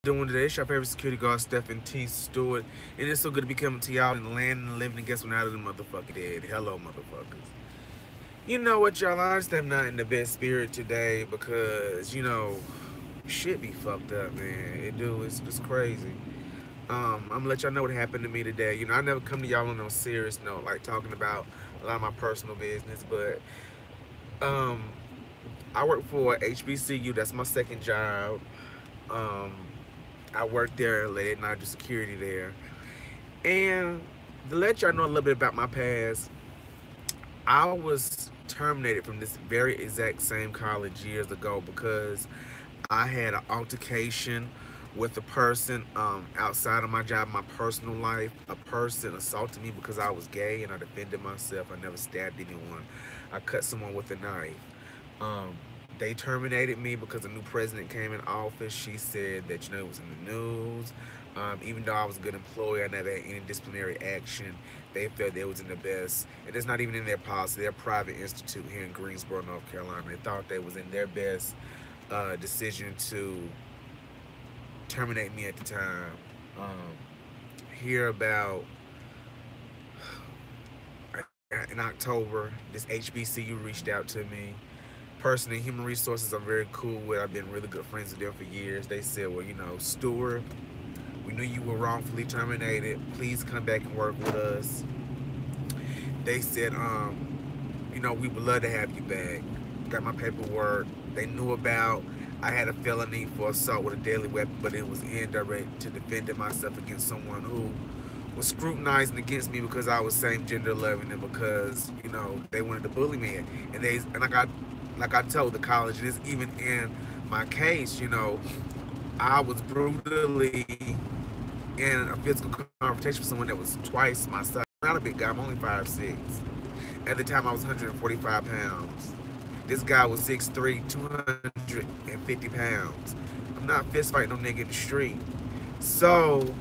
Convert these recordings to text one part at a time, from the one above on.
doing today? It's your favorite security guard, Stephen T. Stewart, and it's so good to be coming to y'all in the land and the living. And guess what? Out of the motherfucker dead. Hello, motherfuckers. You know what, y'all? I understand I'm not in the best spirit today because shit be fucked up, man. It do. It's just crazy. I'm gonna let y'all know what happened to me today. I never come to y'all on no serious note, like talking about a lot of my personal business, but um, I work for HBCU. That's my second job. Um, I work there late at night, do security there. And to let y'all know a little bit about my past, I was terminated from this very exact same college years ago because I had an altercation with a person outside of my job, my personal life. A person assaulted me because I was gay and I defended myself. I never stabbed anyone. I cut someone with a knife. Um, they terminated me because a new president came in office. She said that it was in the news. Even though I was a good employee, I never had any disciplinary action. They felt it was in the best, and it's not even in their policy. They're a private institute here in Greensboro, North Carolina. They thought they was in their best decision to terminate me at the time. Um, Here about in October, this HBCU reached out to me. Person in human resources I'm very cool with. I've been really good friends with them for years. They said, well, Stewart, we knew you were wrongfully terminated. Please come back and work with us. They said, we would love to have you back. Got my paperwork. They knew about I had a felony for assault with a deadly weapon, but it was indirect to defending myself against someone who was scrutinizing against me because I was same gender loving and because, they wanted to bully me. And like I told the college, this even in my case, I was brutally in a physical confrontation with someone that was twice my size. I'm not a big guy, I'm only 5'6". At the time I was 145 pounds. This guy was 6'3", 250 pounds. I'm not fist fighting no nigga in the street. So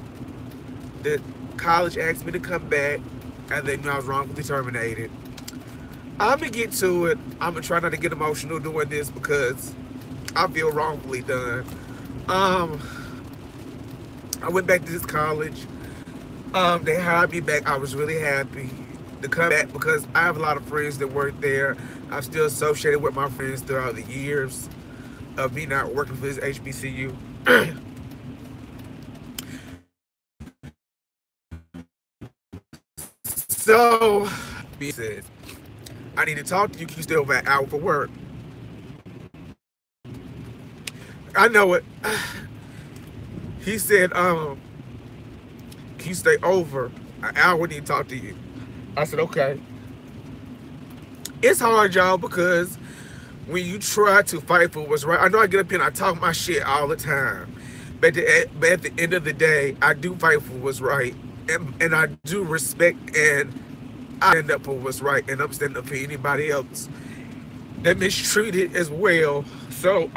the college asked me to come back and they knew I was wrongfully terminated. I'm gonna get to it. I'm gonna try not to get emotional doing this because I feel wrongfully done. I went back to this college. They hired me back. I was really happy to come back because I have a lot of friends that work there. I'm still associated with my friends throughout the years of me not working for this HBCU. So, he said, I need to talk to you. Can you stay over an hour for work? I know it. He said, can you stay over an hour? I need to talk to you. I said, okay. It's hard, y'all, because when you try to fight for what's right, I know I get up here and I talk my shit all the time. But at the end of the day, I do fight for what's right. And I do respect and I stand up for what's right. And I'm standing up for anybody else that mistreated as well. So,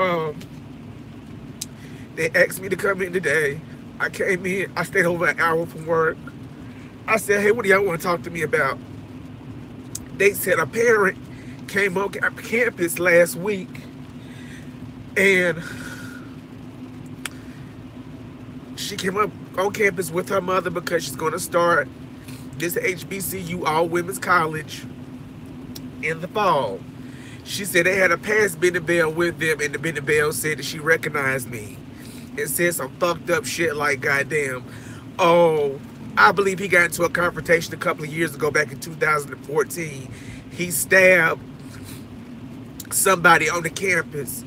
they asked me to come in today. I came in. I stayed over an hour from work. I said, hey, what do y'all want to talk to me about? They said a parent came on campus last week and she came up on campus with her mother because she's going to start this HBCU all-women's college in the fall. She said they had a past Bennett Bell with them and the Bennett Bell said that she recognized me and said some fucked up shit like, goddamn, oh, I believe he got into a confrontation a couple of years ago back in 2014. He stabbed somebody on the campus.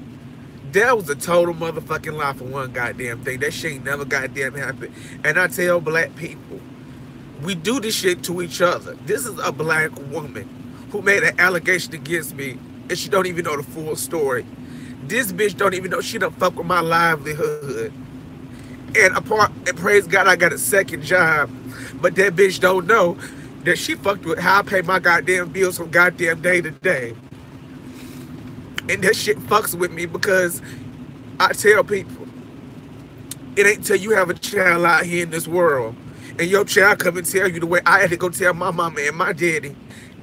That was a total motherfucking lie for one goddamn thing. That shit ain't never goddamn happened. And I tell black people, we do this shit to each other. This is a black woman who made an allegation against me and she don't even know the full story. This bitch don't even know she done fuck with my livelihood. And praise God, I got a second job. But that bitch don't know that she fucked with how I pay my goddamn bills from goddamn day to day. And that shit fucks with me because I tell people, it ain't till you have a child out here in this world and your child come and tell you the way I had to go tell my mama and my daddy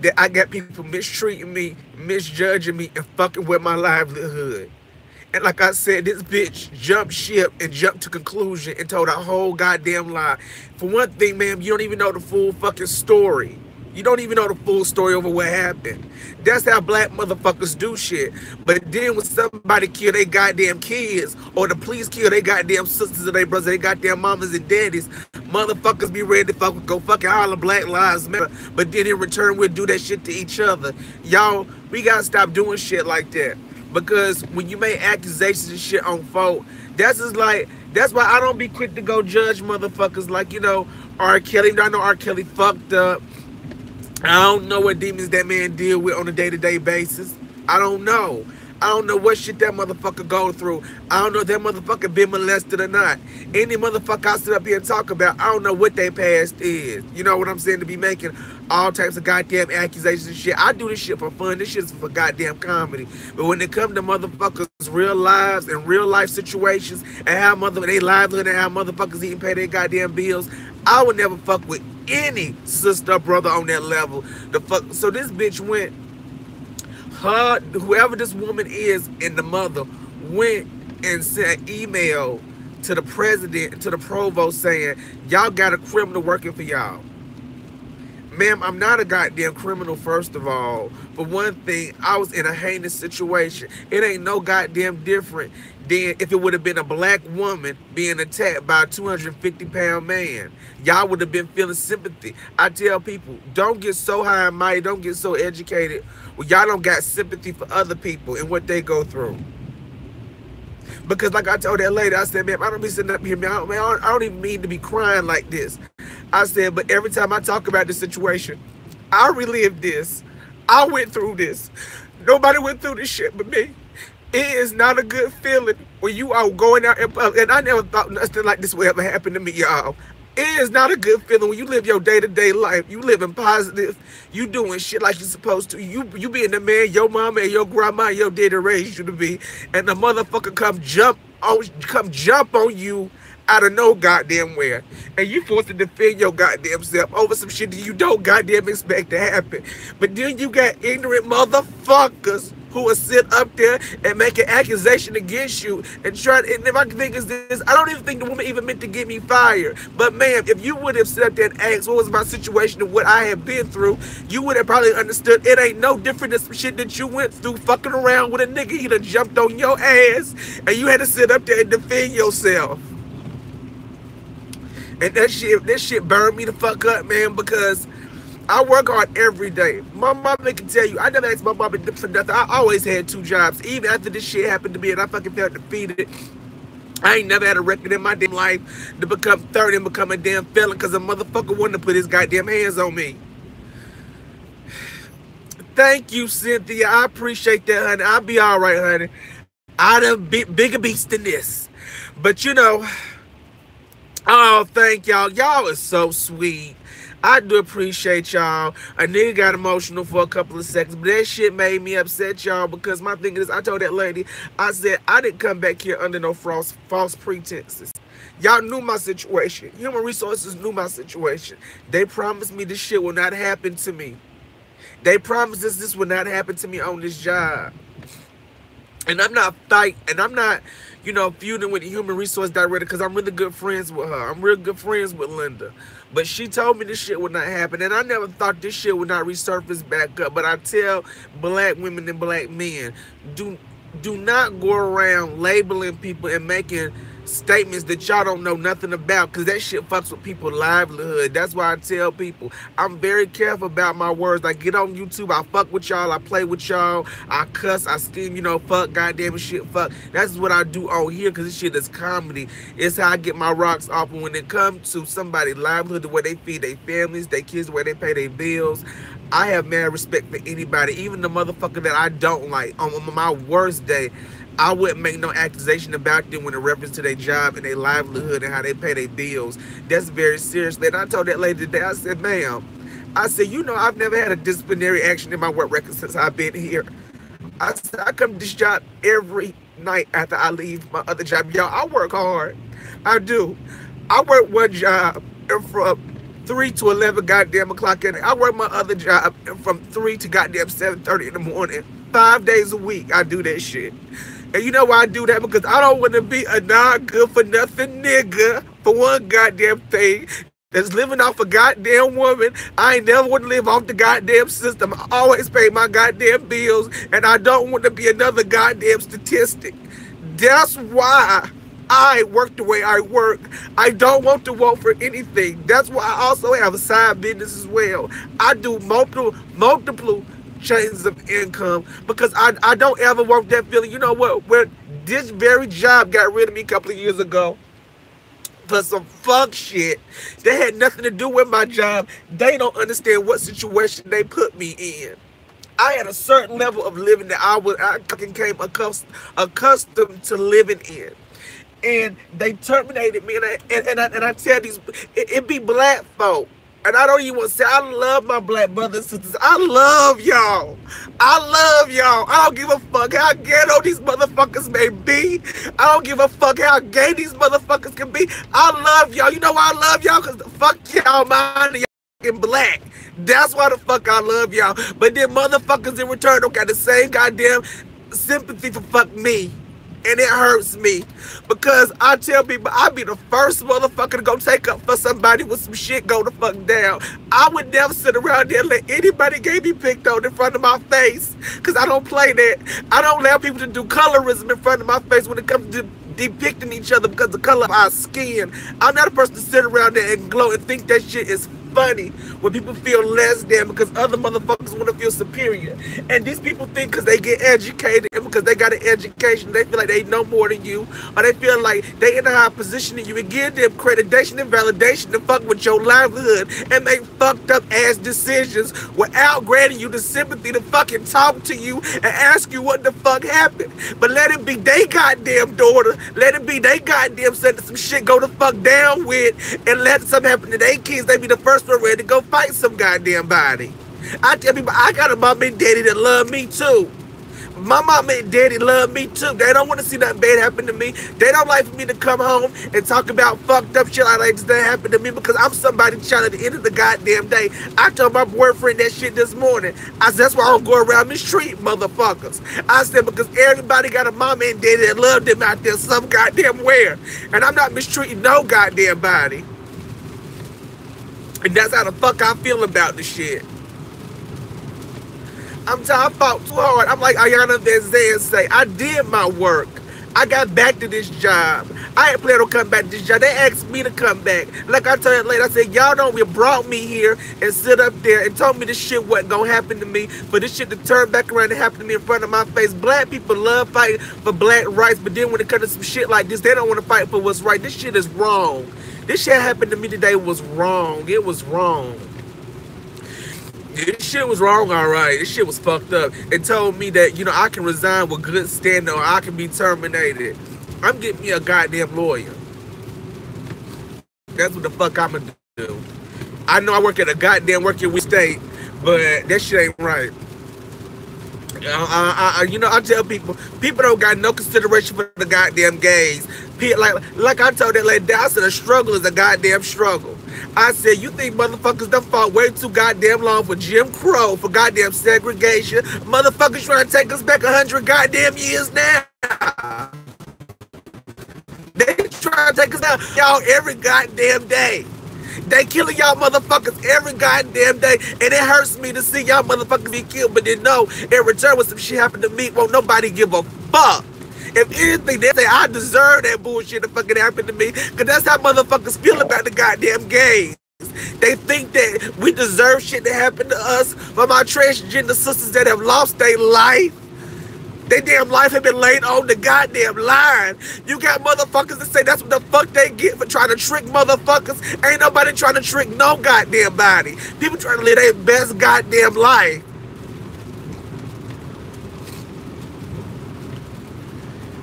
that I got people mistreating me, misjudging me, and fucking with my livelihood. And like I said, this bitch jumped ship and jumped to conclusion and told a whole goddamn lie. For one thing, ma'am, you don't even know the full fucking story. You don't even know the full story over what happened. That's how black motherfuckers do shit. But then when somebody kill their goddamn kids, or the police kill their goddamn sisters or their brothers, their goddamn mamas and daddies, motherfuckers be ready to go fucking holler Black Lives Matter. But then in return, we'll do that shit to each other. Y'all, we gotta stop doing shit like that. Because when you make accusations and shit on folk, that's why I don't be quick to go judge motherfuckers like, you know, R. Kelly. I know R. Kelly fucked up. I don't know what demons that man deal with on a day-to-day basis. I don't know. I don't know what shit that motherfucker go through. I don't know if that motherfucker been molested or not. Any motherfucker I sit up here and talk about, I don't know what their past is. You know what I'm saying? To be making all types of goddamn accusations and shit. I do this shit for fun. This shit's for goddamn comedy. But when it comes to motherfuckers' real lives and real life situations and how they livelihood and how motherfuckers even pay their goddamn bills, I would never fuck with any sister or brother on that level. So this bitch went, whoever this woman is and the mother went and sent email to the president, to the provost saying, y'all got a criminal working for y'all. Ma'am, I'm not a goddamn criminal, first of all. For one thing, I was in a heinous situation. It ain't no goddamn different than if it would have been a black woman being attacked by a 250-pound man. Y'all would have been feeling sympathy. I tell people, don't get so high and mighty, don't get so educated. Well, y'all don't got sympathy for other people and what they go through. Because like I told that lady, I said, man, I don't be sitting up here, man, I don't even mean to be crying like this. I said, but every time I talk about this situation, I relive this. I went through this. Nobody went through this shit but me. It is not a good feeling when you are going out in public, and I never thought nothing like this would ever happen to me, y'all. It is not a good feeling when you live your day-to-day life. You living positive. You doing shit like you're supposed to. You being the man your mama and your grandma and your daddy raised you to be, and the motherfucker come jump on you out of no goddamn where, and you forced to defend your goddamn self over some shit that you don't goddamn expect to happen. But then you got ignorant motherfuckers who will sit up there and make an accusation against you and try. And if I think is this, I don't even think the woman even meant to get me fired. But ma'am, if you would have sat up there and asked what was my situation and what I have been through, you would have probably understood it ain't no different than some shit that you went through fucking around with a nigga. He done jumped on your ass and you had to sit up there and defend yourself. And that shit burned me the fuck up, man, because I work hard every day. My mama can tell you, I never asked my mama for nothing. I always had 2 jobs. Even after this shit happened to me and I fucking felt defeated, I ain't never had a record in my damn life to become 30 and become a damn felon because a motherfucker wanted to put his goddamn hands on me. Thank you, Cynthia. I appreciate that, honey. I'll be all right, honey. I done bigger beast than this. But you know, oh, thank y'all. Y'all is so sweet. I do appreciate y'all. A nigga got emotional for a couple of seconds, but that shit made me upset, y'all, because my thing is, I told that lady, I said, I didn't come back here under no false pretenses. Y'all knew my situation. Human Resources knew my situation. They promised me this shit will not happen to me. They promised us this will not happen to me on this job. And I'm not you know, feuding with the human resource director because I'm really good friends with her. I'm real good friends with Linda. But she told me this shit would not happen. And I never thought this shit would not resurface back up. But I tell black women and black men, do not go around labeling people and making statements that y'all don't know nothing about, because that shit fucks with people's livelihood. That's why I tell people I'm very careful about my words. I get on YouTube, I fuck with y'all, I play with y'all, I cuss, I scheme, you know, fuck, goddamn shit, fuck. That's what I do on here, because this shit is comedy. It's how I get my rocks off. And when it comes to somebody's livelihood, the way they feed their families, their kids, the way they pay their bills, I have mad respect for anybody, even the motherfucker that I don't like. On my worst day, I wouldn't make no accusation about them when in reference to their job and their livelihood and how they pay their bills. That's very serious. And I told that lady today, I said, ma'am, I said, you know, I've never had a disciplinary action in my work record since I've been here. I said, I come to this job every night after I leave my other job. Y'all, I work hard. I do. I work one job and from 3 to 11 goddamn o'clock in the, I work my other job and from 3 to goddamn 7:30 in the morning. 5 days a week, I do that shit. And you know why I do that? Because I don't want to be a not-good-for-nothing nigga for one goddamn thing that's living off a goddamn woman. I ain't never want to live off the goddamn system. I always pay my goddamn bills, and I don't want to be another goddamn statistic. That's why I work the way I work. I don't want to work for anything. That's why I also have a side business as well. I do multiple chains of income because I don't ever work that feeling. You know what? Where this very job got rid of me a couple of years ago for some fuck shit that had nothing to do with my job. They don't understand what situation they put me in. I had a certain level of living that I became accustomed to living in. And they terminated me, and I tell these, it be black folk. And I don't even want to say, I love my black brothers and sisters. I love y'all. I love y'all. I don't give a fuck how ghetto these motherfuckers may be. I don't give a fuck how gay these motherfuckers can be. I love y'all. You know why I love y'all? Because the fuck y'all mind y'all fucking black. That's why the fuck I love y'all. But then motherfuckers in return don't got the same goddamn sympathy for fuck me. And it hurts me because I tell people I be the first motherfucker to go take up for somebody with some shit go the fuck down. I would never sit around there and let anybody get me picked on in front of my face because I don't play that. I don't allow people to do colorism in front of my face when it comes to depicting each other because of the color of our skin. I'm not a person to sit around there and glow and think that shit is funny when people feel less than because other motherfuckers want to feel superior. And these people think because they get educated and because they got an education, they feel like they know more than you, or they feel like they in a higher position than you, and give them accreditation and validation to fuck with your livelihood and make fucked up ass decisions without granting you the sympathy to fucking talk to you and ask you what the fuck happened. But let it be they goddamn daughter, let it be they goddamn son that some shit go the fuck down with, and let something happen to their kids, they be the first one ready to go fight some goddamn body. I tell people I got a mom and daddy that love me too. My mom and daddy love me too. They don't want to see nothing bad happen to me. They don't like for me to come home and talk about fucked up shit like that happened to me because I'm somebody's child at the end of the goddamn day. I told my boyfriend that shit this morning. I said, that's why I don't go around mistreating motherfuckers. I said, because everybody got a mama and daddy that love them out there some goddamn where. And I'm not mistreating no goddamn body. And that's how the fuck I feel about the shit. I'm tired. I fought too hard. I'm like Ayana Vazan say, I did my work. I got back to this job. I ain't planning on coming back to this job. They asked me to come back. Like I told you later, I said, y'all don't be brought me here and sit up there and told me this shit wasn't gonna happen to me, for this shit to turn back around and happen to me in front of my face. Black people love fighting for black rights, but then when it comes to some shit like this, they don't want to fight for what's right. This shit is wrong. This shit happened to me today was wrong. It was wrong. This shit was wrong, all right. This shit was fucked up. It told me that, you know, I can resign with good standing or I can be terminated. I'm getting me a goddamn lawyer. That's what the fuck I'm gonna do. I know I work at a goddamn working with state, but that shit ain't right. You know, I tell people don't got no consideration for the goddamn gays. Like I told that lady, I said a struggle is a goddamn struggle. I said, you think motherfuckers done fought way too goddamn long for Jim Crow, for goddamn segregation? Motherfuckers trying to take us back 100 goddamn years now. They trying to take us down, y'all, every goddamn day. They killing y'all motherfuckers every goddamn day, and it hurts me to see y'all motherfuckers be killed, but then no, in return when some shit happened to me, won't nobody give a fuck. If anything, they say I deserve that bullshit to fucking happen to me, because that's how motherfuckers feel about the goddamn gays. They think that we deserve shit to happen to us from our transgender sisters that have lost their life. Their damn life have been laid on the goddamn line. You got motherfuckers that say that's what the fuck they get for trying to trick motherfuckers. Ain't nobody trying to trick no goddamn body. People trying to live their best goddamn life.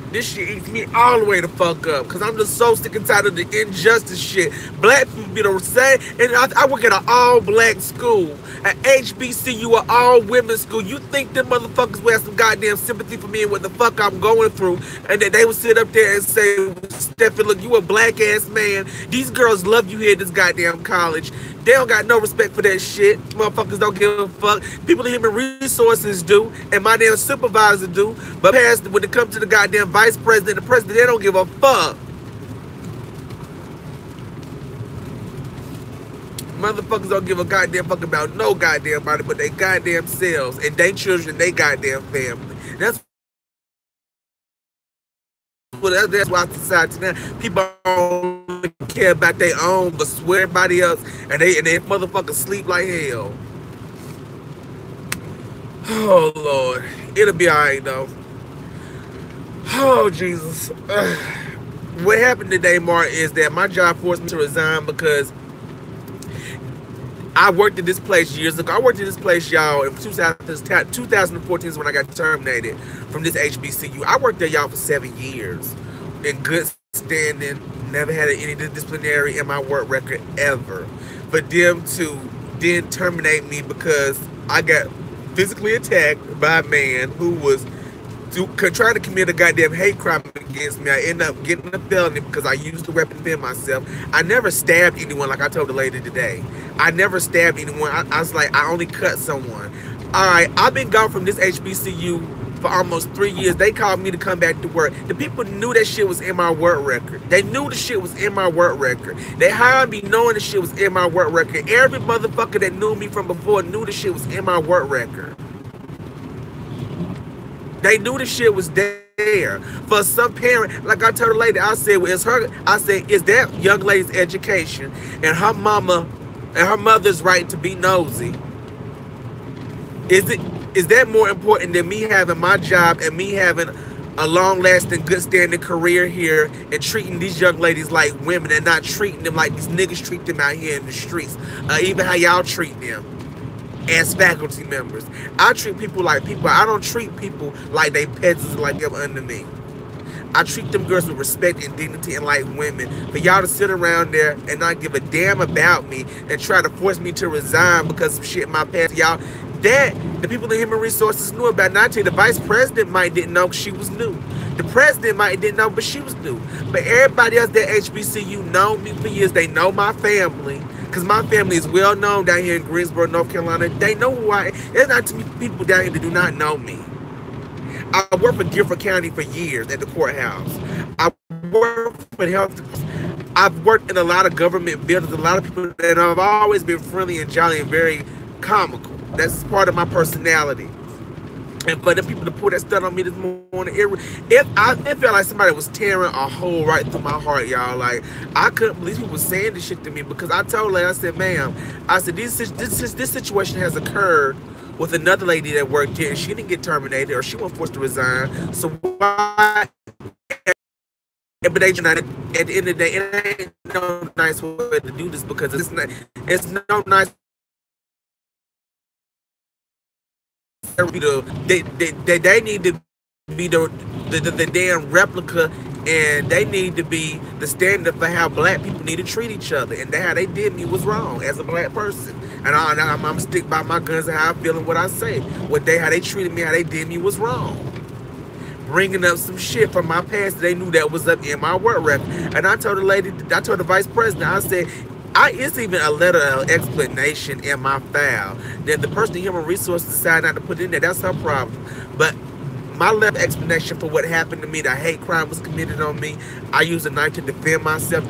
This shit eats me all the way the fuck up, because I'm just so sick and tired of the injustice shit. Black people be the same, and I work at an all-black school, an HBCU, an all-women's school. You think them motherfuckers will have some goddamn sympathy for me and what the fuck I'm going through, and that they would sit up there and say, Steffi, look, you a black-ass man. These girls love you here at this goddamn college. They don't got no respect for that shit. Motherfuckers don't give a fuck. People in human resources do, and my damn supervisor do. But when it comes to the goddamn vice president, the president, they don't give a fuck. Motherfuckers don't give a goddamn fuck about no goddamn body, but they goddamn selves and they children, they goddamn family. That's why society now people don't care about their own, but swear everybody else, and they motherfuckers sleep like hell. Oh Lord, it'll be alright though. Oh Jesus. What happened today, Mark, is that my job forced me to resign because I worked at this place years ago. I worked at this place, y'all, in 2014 is when I got terminated from this HBCU. I worked there, y'all, for 7 years in good standing. Never had any disciplinary in my work record ever. For them to then terminate me because I got physically attacked by a man who was trying to commit a goddamn hate crime against me. I ended up getting a felony because I used the weapon to defend myself. I never stabbed anyone, like I told the lady today. I never stabbed anyone. I was like, I only cut someone. All right, I've been gone from this HBCU for almost 3 years. They called me to come back to work. The people knew that shit was in my work record. They knew the shit was in my work record. They hired me knowing the shit was in my work record. Every motherfucker that knew me from before knew the shit was in my work record. They knew the shit was there. For some parent, like I told the lady, I said, well, is that young lady's education and her mama and her mother's right to be nosy? Is that more important than me having my job and me having a long-lasting, good-standing career here and treating these young ladies like women and not treating them like these niggas treat them out here in the streets? Even how y'all treat them as faculty members. I treat people like people. I don't treat people like they peasants like them under me. I treat them girls with respect and dignity and like women. For y'all to sit around there and not give a damn about me and try to force me to resign because of shit in my past, y'all, that the people in human resources knew about. Not to the vice president might didn't know she was new. The president might didn't know, but she was new. But everybody else at HBCU know me for years. They know my family. Because my family is well known down here in Greensboro, North Carolina. They know who I am. There's not too many people down here that do not know me. I worked for Guilford County for years at the courthouse. I worked for health. I've worked in a lot of government buildings, a lot of people, and I've always been friendly and jolly and very comical. That's part of my personality. And for the people to put that stuff on me this morning, it felt like somebody was tearing a hole right through my heart, y'all. Like, I couldn't believe people saying this shit to me because I told her, I said, ma'am, I said, this situation has occurred with another lady that worked here and she didn't get terminated or she wasn't forced to resign. So why? But they united. At the end of the day, it ain't no nice way to do this because it's no nice. They need to be the damn replica, and they need to be the standard for how black people need to treat each other, and how they did me was wrong as a black person. And I'm gonna stick by my guns and how I feel and what I say. How they treated me, how they did me was wrong. Bringing up some shit from my past, they knew that was up in my work record. And I told the lady, I told the vice president, I said, it's even a letter of explanation in my file that the person in human resources decided not to put in there. That's her problem. But my letter of explanation for what happened to me, the hate crime was committed on me. I used a knife to defend myself.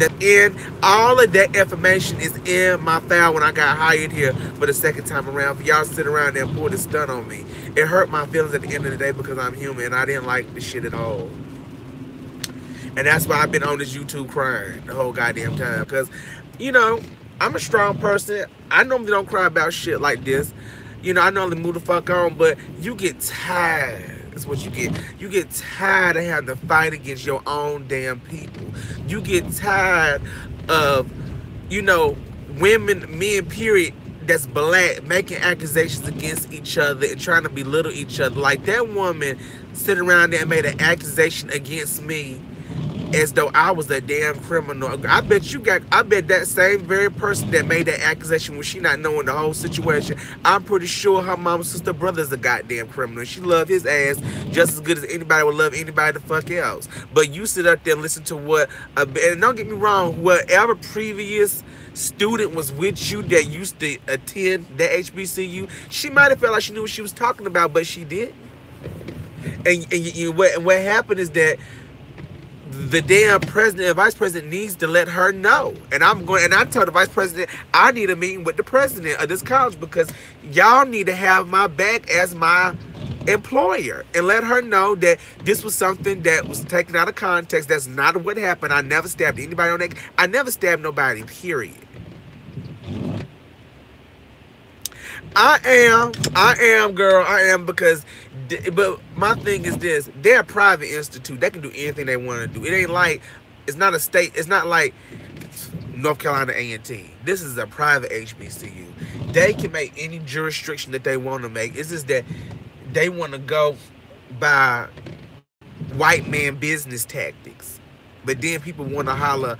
All of that information is in my file when I got hired here for the second time around. For y'all to sit around there and pull this stunt on me, it hurt my feelings at the end of the day because I'm human and I didn't like this shit at all. And that's why I've been on this YouTube crying the whole goddamn time. Because, you know, I'm a strong person. I normally don't cry about shit like this. You know, I normally move the fuck on, but you get tired. That's what you get. You get tired of having to fight against your own damn people. You get tired of, you know, women, men, period, that's black, making accusations against each other and trying to belittle each other. Like that woman sitting around there and made an accusation against me as though I was a damn criminal. I bet that same very person that made that accusation when she not knowing the whole situation, I'm pretty sure her mama, sister, brother's a goddamn criminal. She love his ass just as good as anybody would love anybody the fuck else. But you sit up there and listen to what, and don't get me wrong, whatever previous student was with you that used to attend that HBCU, she might have felt like she knew what she was talking about, but she didn't. What happened is that the damn president and vice president needs to let her know. And I told the vice president I need a meeting with the president of this college because y'all need to have my back as my employer and let her know that this was something that was taken out of context. That's not what happened. I never stabbed anybody on that. I never stabbed nobody, period. I am, girl. I am because, but my thing is this: they're a private institute. They can do anything they want to do. It ain't like, it's not a state. It's not like North Carolina A&T. This is a private HBCU. They can make any jurisdiction that they want to make. It's just that they want to go by white man business tactics, but then people want to holler.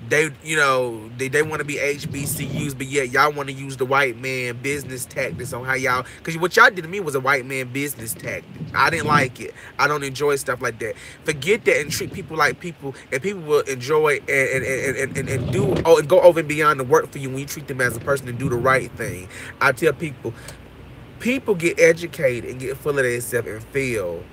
They want to be HBCUs, but yet y'all want to use the white man business tactics on how y'all, because what y'all did to me was a white man business tactic. I didn't like it. I don't enjoy stuff like that. Forget that and treat people like people, and people will enjoy and go over and beyond the work for you when you treat them as a person and do the right thing. I tell people get educated and get full of themselves and feel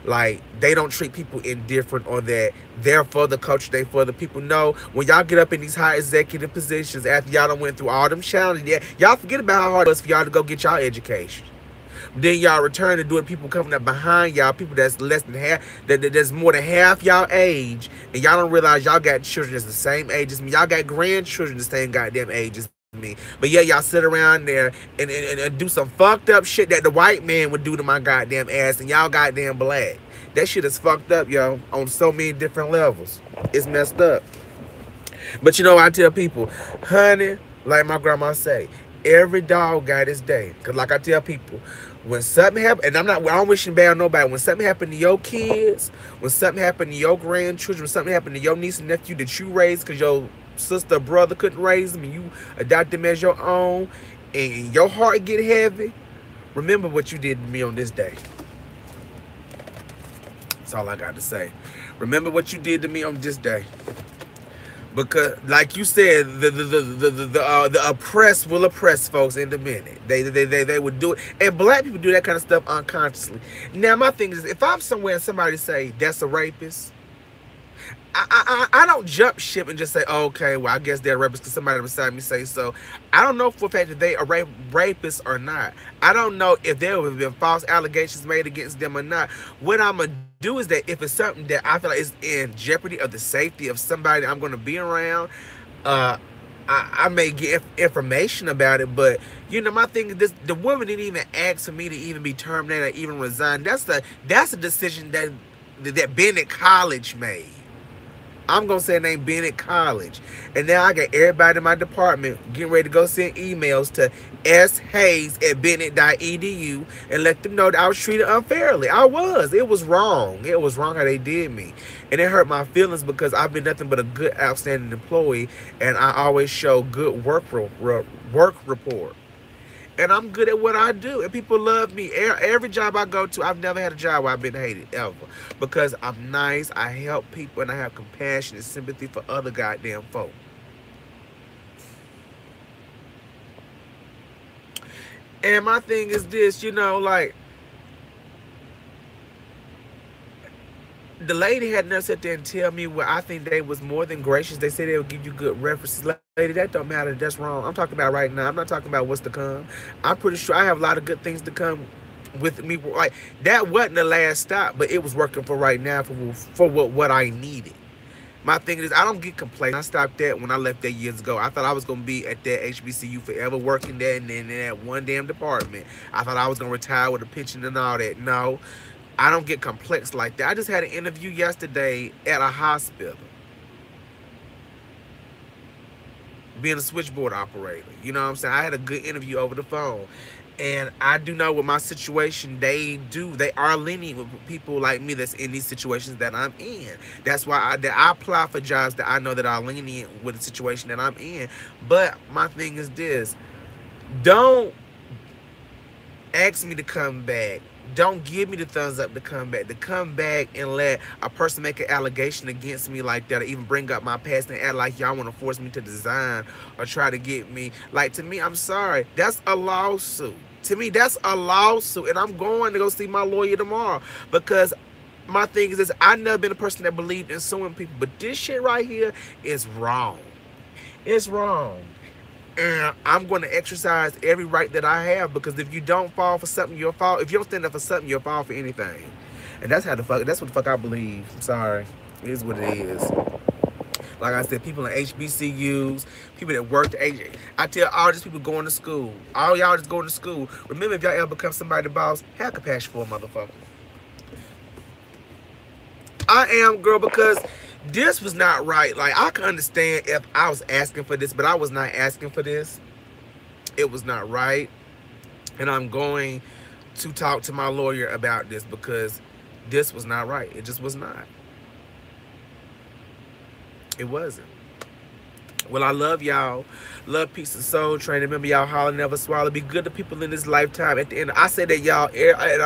like they don't treat people indifferent or that they're for the culture, they for the people. No, when y'all get up in these high executive positions after y'all done went through all them challenges, y'all forget about how hard it was for y'all to go get y'all education. Then y'all return to doing people coming up behind y'all, people that's less than half, that's more than half y'all age, and y'all don't realize y'all got children that's the same age as me. Y'all got grandchildren the same goddamn age as me. But yeah, y'all sit around there and do some fucked up shit that the white man would do to my goddamn ass, and y'all goddamn black. That shit is fucked up, yo, on so many different levels. It's messed up. But I tell people, honey, like my grandma say, every dog got his day. Cause like I tell people, when something happen, and I don't wishing bad on nobody, when something happened to your kids, when something happened to your grandchildren, when something happened to your niece and nephew that you raised because your sister or brother couldn't raise them and you adopt them as your own, and your heart get heavy, remember what you did to me on this day. That's all I got to say. Remember what you did to me on this day. Because, like you said, the oppressed will oppress folks in a minute. They would do it, and black people do that kind of stuff unconsciously. Now, my thing is, if I'm somewhere and somebody say that's a rapist, I don't jump ship and just say, oh, okay, well, I guess they're rapists because somebody beside me say so. I don't know for a fact that they are rapists or not. I don't know if there have been false allegations made against them or not. What I'm going to do is that if it's something that I feel like is in jeopardy of the safety of somebody I'm going to be around, I may get information about it. But, my thing is this: the woman didn't even ask for me to even be terminated or even resign. That's a decision that Bennett College made. I'm going to say name Bennett College. And now I got everybody in my department getting ready to go send emails to shayes@bennett.edu and let them know that I was treated unfairly. I was. It was wrong. It was wrong how they did me. And it hurt my feelings because I've been nothing but a good, outstanding employee, and I always show good work report. And I'm good at what I do. And people love me. Every job I go to, I've never had a job where I've been hated, ever. Because I'm nice, I help people, and I have compassion and sympathy for other goddamn folk. And my thing is this, like, the lady had enough sit there and tell me what I think they was more than gracious. They said they would give you good references. Lady, that don't matter. That's wrong. I'm talking about right now. I'm not talking about what's to come. I'm pretty sure I have a lot of good things to come with me. Like, that wasn't the last stop, but it was working for right now for what I needed. My thing is, I don't get complacent. I stopped that when I left there years ago. I thought I was going to be at that HBCU forever working there and in that one damn department. I thought I was going to retire with a pension and all that. No. I don't get complex like that. I just had an interview yesterday at a hospital, being a switchboard operator. You know what I'm saying? I had a good interview over the phone. And I do know with my situation, they are lenient with people like me that's in these situations that I'm in. That's why I apply for jobs that I know that are lenient with the situation that I'm in. But my thing is this: don't ask me to come back. Don't give me the thumbs up to come back. To come back and let a person make an allegation against me like that, or even bring up my past and act like y'all want to force me to design or try to get me. Like, to me, I'm sorry. That's a lawsuit. To me, that's a lawsuit. And I'm going to go see my lawyer tomorrow, because my thing is this: I've never been a person that believed in suing people. But this shit right here is wrong. It's wrong. And I'm going to exercise every right that I have, because if you don't fall for something, you'll fall. If you don't stand up for something, you'll fall for anything. And that's what the fuck I believe. I'm sorry. It is what it is. Like I said, people in HBCUs, people that work at I tell all these people going to school, all y'all just going to school, remember, if y'all ever become somebody's boss, have compassion for a motherfucker. I am, girl, because this was not right. Like, I can understand if I was asking for this, but I was not asking for this. It was not right. And I'm going to talk to my lawyer about this, because this was not right. It just was not. It wasn't. Well, I love y'all. Love, peace, and soul train. Remember, y'all, holler, never swallow. Be good to people in this lifetime. At the end, I say that, y'all, in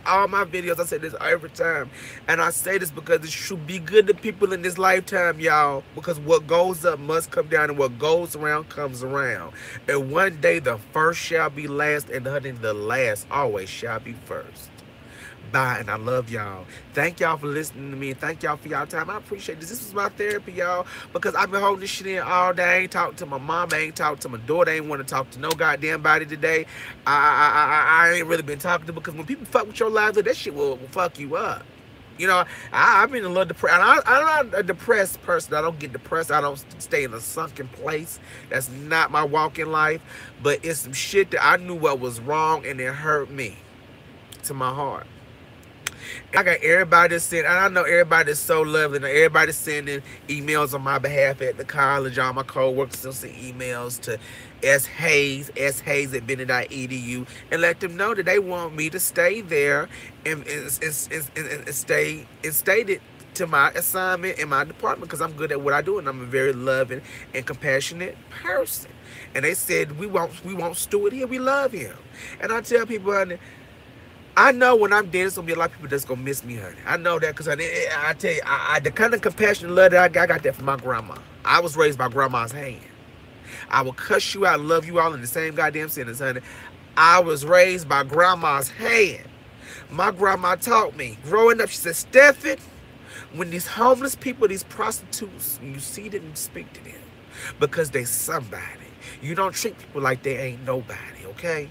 all my videos, I say this every time. And I say this because it should be good to people in this lifetime, y'all. Because what goes up must come down, and what goes around comes around. And one day, the first shall be last, and the last always shall be first. Bye, and I love y'all. Thank y'all for listening to me. Thank y'all for y'all time. I appreciate this. This was my therapy, y'all, because I've been holding this shit in all day. I ain't talked to my mom. I ain't talked to my daughter. I ain't want to talk to no goddamn body today. I ain't really been talking to, because when people fuck with your life, that shit will fuck you up. You know, I've been a little depressed. I'm not a depressed person. I don't get depressed. I don't stay in a sunken place. That's not my walk in life. But it's some shit that I knew what was wrong, and it hurt me to my heart. I got everybody that's sending, and I know everybody is so lovely, and everybody's sending emails on my behalf at the college. All my co-workers still send emails to Hayes at Bennett.edu, and let them know that they want me to stay there and stay to my assignment in my department, because I'm good at what I do, and I'm a very loving and compassionate person. And they said, we won't Stuart here. We love him. And I tell people, honey, I know when I'm dead, there's going to be a lot of people that's going to miss me, honey. I know that, because I tell you, the kind of compassion and love that I got that from my grandma. I was raised by grandma's hand. I will cuss you out and love you all in the same goddamn sentence, honey. I was raised by grandma's hand. My grandma taught me, growing up, she said, Stephen, when these homeless people, these prostitutes, when you see them, you speak to them, because they somebody. You don't treat people like they ain't nobody, okay?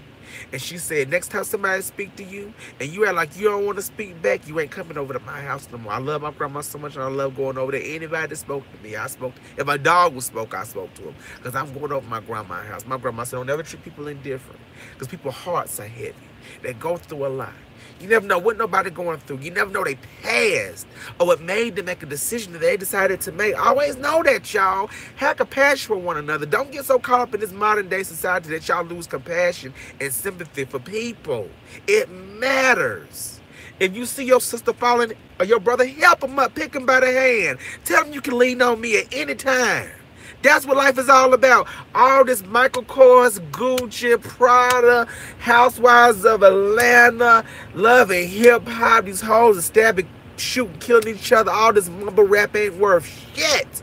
And she said, next time somebody speak to you and you act like you don't want to speak back, you ain't coming over to my house no more. I love my grandma so much, and I love going over there. Anybody that spoke to me, I spoke. If my dog was spoke, I spoke to him, because I'm going over my grandma's house. My grandma said, don't ever treat people indifferent, because people's hearts are heavy. They go through a lot. You never know what nobody going through. You never know they past or what made them make a decision that they decided to make. Always know that, y'all. Have compassion for one another. Don't get so caught up in this modern day society that y'all lose compassion and sympathy for people. It matters. If you see your sister falling or your brother, help them up. Pick them by the hand. Tell them you can lean on me at any time. That's what life is all about. All this Michael Kors, Gucci, Prada, Housewives of Atlanta, love and hip hop, these hoes are stabbing, shooting, killing each other. All this mumble rap ain't worth shit.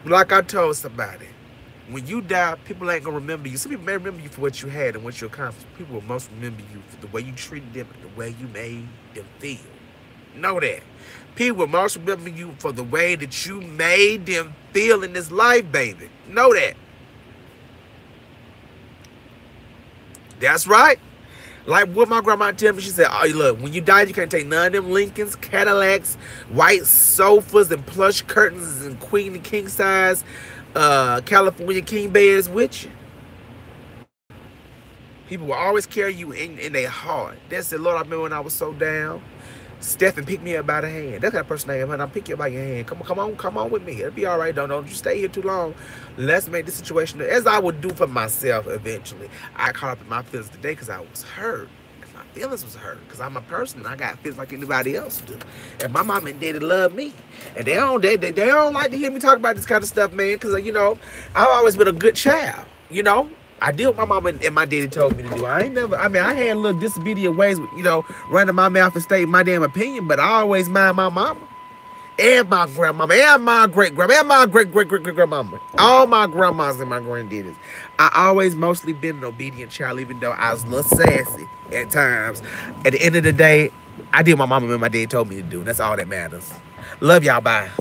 Like I told somebody, when you die, people ain't gonna remember you. Some people may remember you for what you had and what you accomplished. People will most remember you for the way you treated them and the way you made them feel. Know that. People will most remember you for the way that you made them feel in this life, baby. Know that. That's right. Like what my grandma tell me, she said, oh, look, when you die, you can't take none of them Lincolns, Cadillacs, white sofas, and plush curtains, and queen and king size California king beds with you. People will always carry you in their heart. That's it, Lord. I remember when I was so down. Steph and pick me up by the hand. That's that person I am, and I'll pick you up by your hand. Come on with me. It'll be all right. Don't you stay here too long. Let's make the situation as I would do for myself eventually. I caught up in my feelings today because I was hurt. My feelings was hurt because I'm a person. I got feelings like anybody else do. And my mom and daddy love me, and they don't like to hear me talk about this kind of stuff, man. Because you know, I've always been a good child. You know. I did what my mama and my daddy told me to do. I had a little disobedient ways, you know, running my mouth and stating my damn opinion, but I always mind my mama and my grandmama and my great-grandma and my great-great-great-grandmama. All my grandmas and my granddaddies. I always mostly been an obedient child, even though I was a little sassy at times. At the end of the day, I did what my mama and my daddy told me to do. That's all that matters. Love y'all. Bye.